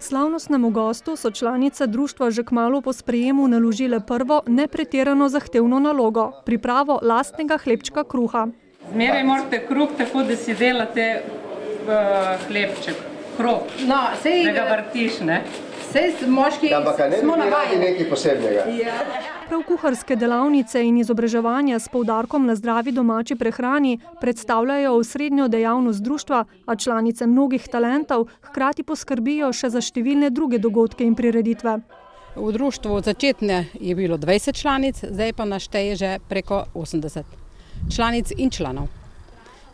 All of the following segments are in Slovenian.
Slavnostnemu gostu so članice društva že kmalu po sprejemu naložile prvo, nepretirano zahtevno nalogo – pripravo lastnega hlebčka kruha. Zmeraj morate kruh tako, da si delate hlebček, kruh, da ga vrtiš, ne? Ampak ne bi radi nekaj posebnega. Prav kuharske delavnice in izobraževanja s poudarkom na zdravi domači prehrani predstavljajo osrednjo dejavnost društva, a članice mnogih talentov hkrati poskrbijo še za številne druge dogodke in prireditve. V društvu začetne je bilo 20 članic, zdaj pa našteje že preko 80 članic in članov,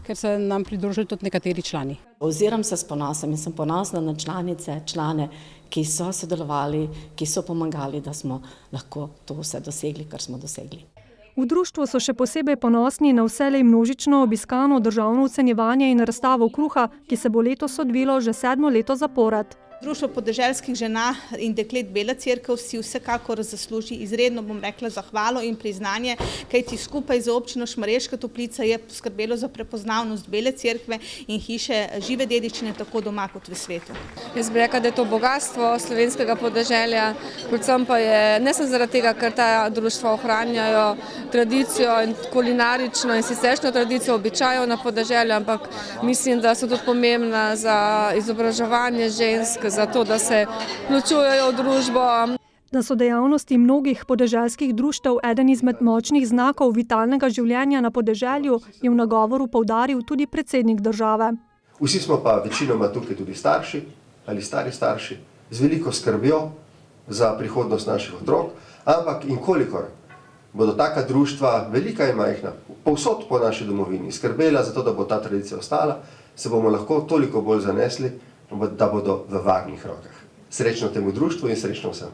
ker se nam pridružili tudi nekateri člani. Oziram se s ponosom in sem ponosna na članice, člane, ki so sodelovali, ki so pomagali, da smo lahko to vse dosegli, kar smo dosegli. V društvu so še posebej ponosni na vselej množično obiskano državno ocenjevanje in razstavo kruha, ki se bo letos odvilo že 7. leto zapored. Društvo podeželskih žena in deklet Bela cerkev si vsekakor zasluži izredno, bom rekla, zahvalo in priznanje, kajti skupaj z občino Šmarješka Toplica je poskrbelo za prepoznavnost Bele cerkve in hiše žive dediščine tako doma kot v svetu. Jaz bi rekla, da je to bogatstvo slovenskega podeželja, predvsem pa je ne samo zaradi tega, ker ta društva ohranjajo tradicijo in kulinarično in siceršnjo tradicijo običajev na podeželju, ampak mislim, da so tudi pomembna za izobraževanje žensk, za to, da se vključujejo v družbo. Da so dejavnosti mnogih podeželskih društev eden izmed močnih znakov vitalnega življenja na podeželju, je v nagovoru poudaril tudi predsednik države. Vsi smo pa večinoma tukaj tudi starši ali stari starši z veliko skrbjo za prihodnost naših otrok, ampak in kolikor bodo taka društva, velika in majhna, povsod po naši domovini, skrbela za to, da bo ta tradicija ostala, se bomo lahko toliko bolj zanesli, da bodo v varnih rokah. Srečno temu društvu in srečno vsem.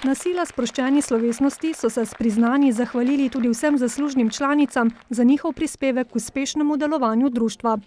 Na sila sproščeni slovesnosti so se s priznanji zahvalili tudi vsem zaslužnim članicam za njihov prispevek k uspešnemu delovanju društva.